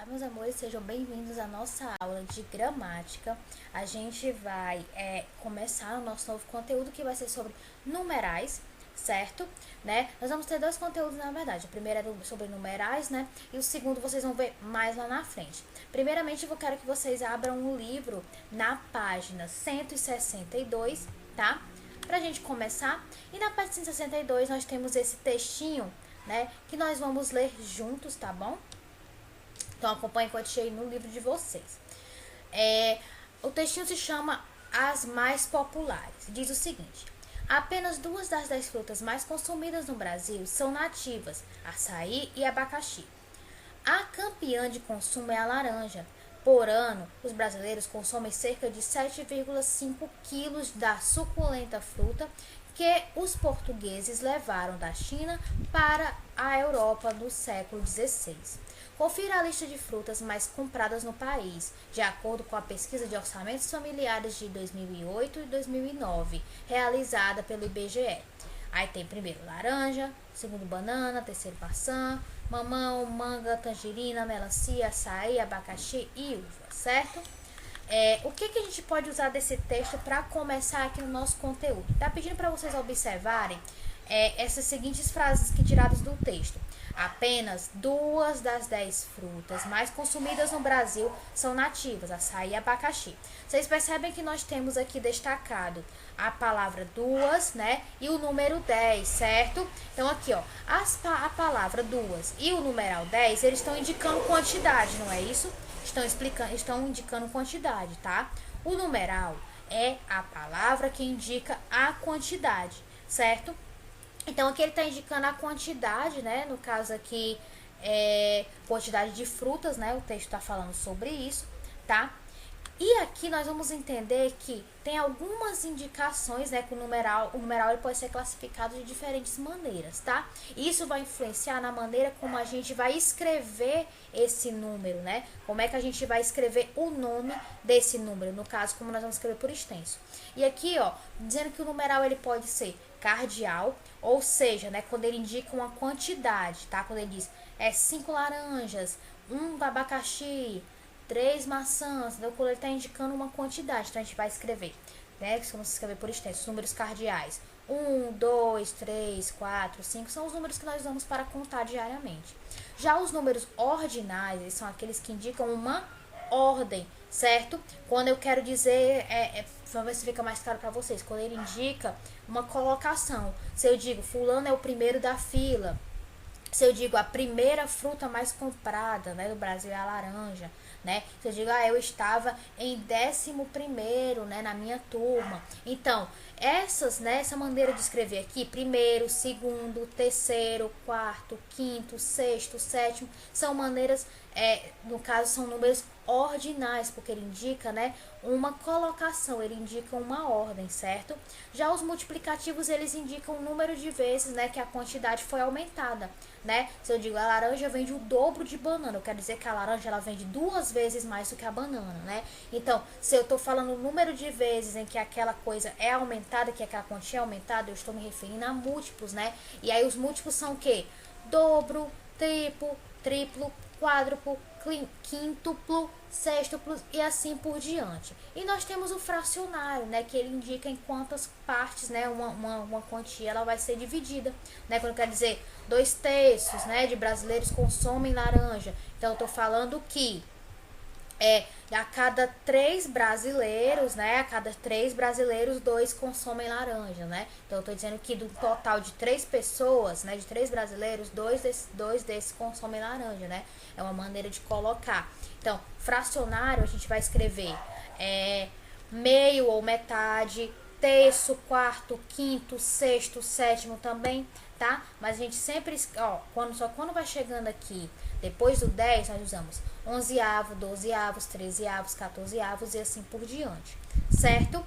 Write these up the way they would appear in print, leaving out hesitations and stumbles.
Meus amores, sejam bem-vindos à nossa aula de gramática. A gente vai começar o nosso novo conteúdo que vai ser sobre numerais, certo? Né? Nós vamos ter dois conteúdos na verdade. O primeiro é sobre numerais, né? E o segundo vocês vão ver mais lá na frente. Primeiramente, eu quero que vocês abram o livro na página 162, tá? Pra gente começar. E na página 162 nós temos esse textinho, né? Que nós vamos ler juntos, tá bom? Então acompanhe enquanto chegue no livro de vocês. O textinho se chama As Mais Populares. Diz o seguinte: apenas 2 das 10 frutas mais consumidas no Brasil são nativas, açaí e abacaxi. A campeã de consumo é a laranja. Por ano, os brasileiros consomem cerca de 7,5 quilos da suculenta fruta que os portugueses levaram da China para a Europa no século XVI. Confira a lista de frutas mais compradas no país, de acordo com a pesquisa de orçamentos familiares de 2008 e 2009, realizada pelo IBGE. Aí tem primeiro laranja, segundo banana, terceiro maçã, mamão, manga, tangerina, melancia, açaí, abacaxi e uva, certo? O que a gente pode usar desse texto para começar aqui no nosso conteúdo? Tá pedindo para vocês observarem essas seguintes frases que tiradas do texto. Apenas 2 das 10 frutas mais consumidas no Brasil são nativas, açaí e abacaxi. Vocês percebem que nós temos aqui destacado a palavra 2, né? E o número 10, certo? Então aqui, ó, a palavra 2 e o numeral 10, eles estão indicando quantidade, não é isso? Estão indicando quantidade, tá? O numeral é a palavra que indica a quantidade, certo? Então, aqui ele está indicando a quantidade, né? No caso aqui, quantidade de frutas, né? O texto está falando sobre isso, tá? E aqui nós vamos entender que tem algumas indicações, né, que o numeral ele pode ser classificado de diferentes maneiras, tá? Isso vai influenciar na maneira como a gente vai escrever esse número, né? Como é que a gente vai escrever o nome desse número, no caso, como nós vamos escrever por extenso. E aqui, ó, dizendo que o numeral ele pode ser cardial, ou seja, né, quando ele indica uma quantidade, tá? Quando ele diz 5 laranjas, 1 abacaxi, 3 maçãs, então quando ele está indicando uma quantidade, então a gente vai escrever, né? Que vamos escrever por extenso, os números cardeais. 1, 2, 3, 4, 5 são os números que nós usamos para contar diariamente. Já os números ordinais, eles são aqueles que indicam uma ordem, certo? Quando eu quero dizer, vamos ver se fica mais claro para vocês, quando ele indica uma colocação, se eu digo fulano é o primeiro da fila, se eu digo a primeira fruta mais comprada, né, do Brasil é a laranja, né? Se eu digo, eu estava em 11º, né, na minha turma. Então, essa maneira de escrever aqui, primeiro, segundo, terceiro, quarto, quinto, sexto, sétimo, são maneiras, no caso, são números ordinais, porque ele indica, né, uma colocação, ele indica uma ordem, certo? Já os multiplicativos, eles indicam o número de vezes, né, que a quantidade foi aumentada, né? Se eu digo a laranja vende o dobro de banana, eu quero dizer que a laranja ela vende 2 vezes mais do que a banana, né? Então, se eu estou falando o número de vezes em que aquela coisa é aumentada, que aquela quantia é aumentada, eu estou me referindo a múltiplos, né? E aí os múltiplos são o quê? Dobro, triplo, quádruplo, quíntuplo, sextuplo e assim por diante. E nós temos o fracionário, né, que ele indica em quantas partes, né, uma quantia ela vai ser dividida, né, quando quer dizer 2/3, né, de brasileiros consomem laranja. Então eu tô falando que a cada 3 brasileiros, né? A cada 3 brasileiros, 2 consomem laranja, né? Então, eu tô dizendo que do total de 3 pessoas, né? De 3 brasileiros, 2 desses consomem laranja, né? É uma maneira de colocar. Então, fracionário, a gente vai escrever meio ou metade, terço, quarto, quinto, sexto, sétimo também, tá? Mas a gente sempre, quando vai chegando aqui, depois do 10, nós usamos 11avo, 12avos, 13avos, 14avos e assim por diante, certo?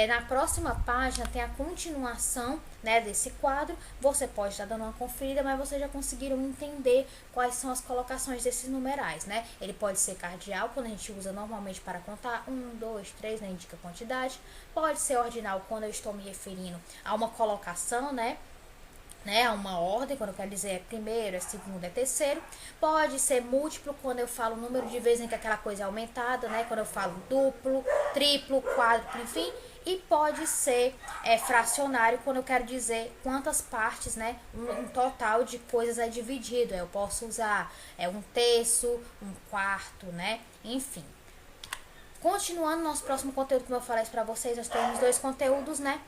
Na próxima página tem a continuação, né, desse quadro. Você pode estar dando uma conferida, mas vocês já conseguiram entender quais são as colocações desses numerais, né? Ele pode ser cardial, quando a gente usa normalmente para contar 1, 2, 3, né, indica quantidade. Pode ser ordinal, quando eu estou me referindo a uma colocação, né? né, uma ordem, quando eu quero dizer é primeiro, é segundo, é terceiro. Pode ser múltiplo, quando eu falo o número de vezes em que aquela coisa é aumentada, né, quando eu falo duplo, triplo, quádruplo, enfim. E pode ser fracionário, quando eu quero dizer quantas partes, né, um total de coisas é dividido. Eu posso usar um terço, um quarto, né, enfim. Continuando nosso próximo conteúdo, como eu falei para vocês, nós temos dois conteúdos, né?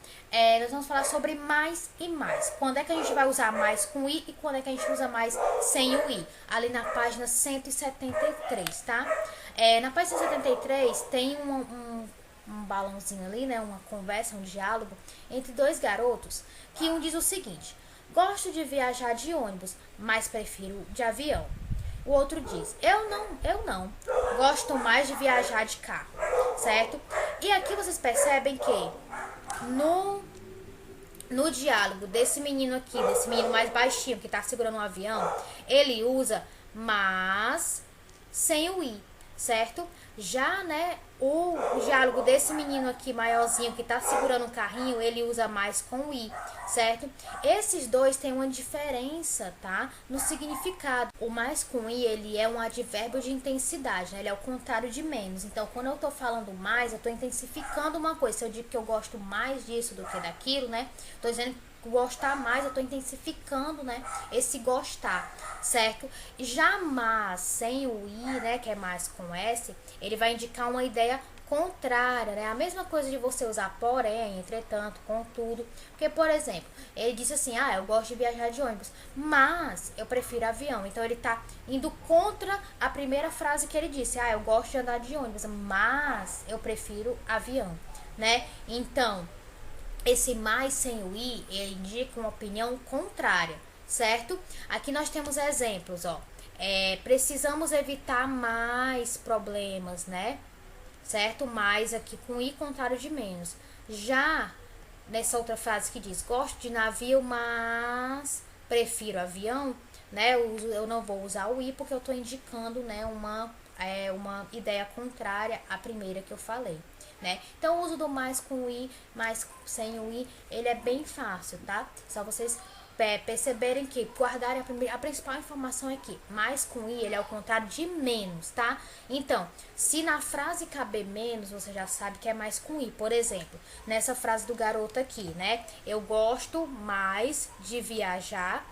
Nós vamos falar sobre mais e mais. Quando é que a gente vai usar mais com i e quando é que a gente usa mais sem o i? Ali na página 173, tá? Na página 173 tem um balãozinho ali, né? Uma conversa, um diálogo entre dois garotos, que um diz o seguinte: gosto de viajar de ônibus, mas prefiro de avião. O outro diz, eu não, gosto mais de viajar de carro, certo? E aqui vocês percebem que no diálogo desse menino aqui, desse menino mais baixinho que tá segurando um avião, ele usa mas sem o i, certo? Já, né, o diálogo desse menino aqui maiorzinho que tá segurando um carrinho, ele usa mais com o i, certo? Esses dois têm uma diferença, tá? No significado. O mais com i, ele é um advérbio de intensidade, né? Ele é o contrário de menos. Então, quando eu tô falando mais, eu tô intensificando uma coisa. Se eu digo que eu gosto mais disso do que daquilo, né? Tô dizendo gostar mais, eu tô intensificando, né, esse gostar, certo? Já mas sem o i, né, que é mais com s, ele vai indicar uma ideia contrária, né? A mesma coisa de você usar porém, entretanto, contudo. Porque, por exemplo, ele disse assim, eu gosto de viajar de ônibus, mas eu prefiro avião. Então, ele tá indo contra a primeira frase que ele disse, eu gosto de andar de ônibus, mas eu prefiro avião, né? Então, esse mais sem o i, ele indica uma opinião contrária, certo? Aqui nós temos exemplos, ó. Precisamos evitar mais problemas, né? Certo? Mais aqui com i contrário de menos. Já nessa outra frase que diz, gosto de navio, mas prefiro avião, né? Eu não vou usar o i porque eu tô indicando, né, uma ideia contrária à primeira que eu falei, né? Então, o uso do mais com o i, mais sem o i, ele é bem fácil, tá? Só vocês perceberem que guardarem a principal informação é que mais com i, ele é o contrário de menos, tá? Então, se na frase caber menos, você já sabe que é mais com i. Por exemplo, nessa frase do garoto aqui, né? Eu gosto mais de viajar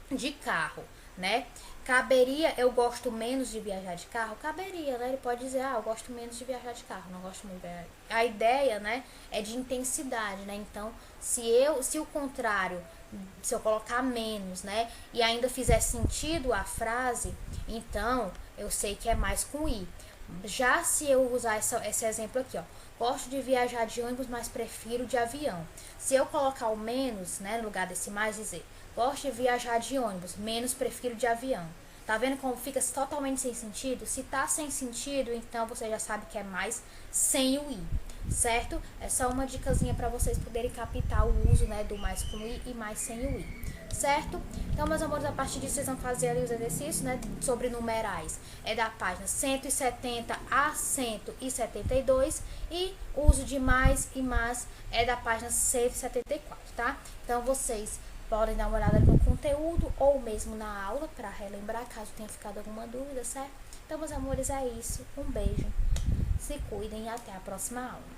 de carro, né? Caberia, eu gosto menos de viajar de carro? Caberia, né? Ele pode dizer, eu gosto menos de viajar de carro, não gosto muito de viajar. A ideia, né, é de intensidade, né? Então, se o contrário, se eu colocar menos, né, e ainda fizer sentido a frase, então, eu sei que é mais com i. Já se eu usar esse exemplo aqui, ó, gosto de viajar de ônibus, mas prefiro de avião. Se eu colocar o menos, né, no lugar desse mais, dizer, gosto de viajar de ônibus, menos prefiro de avião. Tá vendo como fica totalmente sem sentido? Se tá sem sentido, então você já sabe que é mais sem o i, certo? É só uma dicasinha para vocês poderem captar o uso, né, do mais com i e mais sem o i, certo? Então, meus amores, a partir disso vocês vão fazer ali os exercícios, né, sobre numerais. É da página 170 a 172 e o uso de mais e mais é da página 174, tá? Então, vocês podem dar uma olhada no conteúdo ou mesmo na aula para relembrar caso tenha ficado alguma dúvida, certo? Então, meus amores, é isso. Um beijo. Se cuidem e até a próxima aula.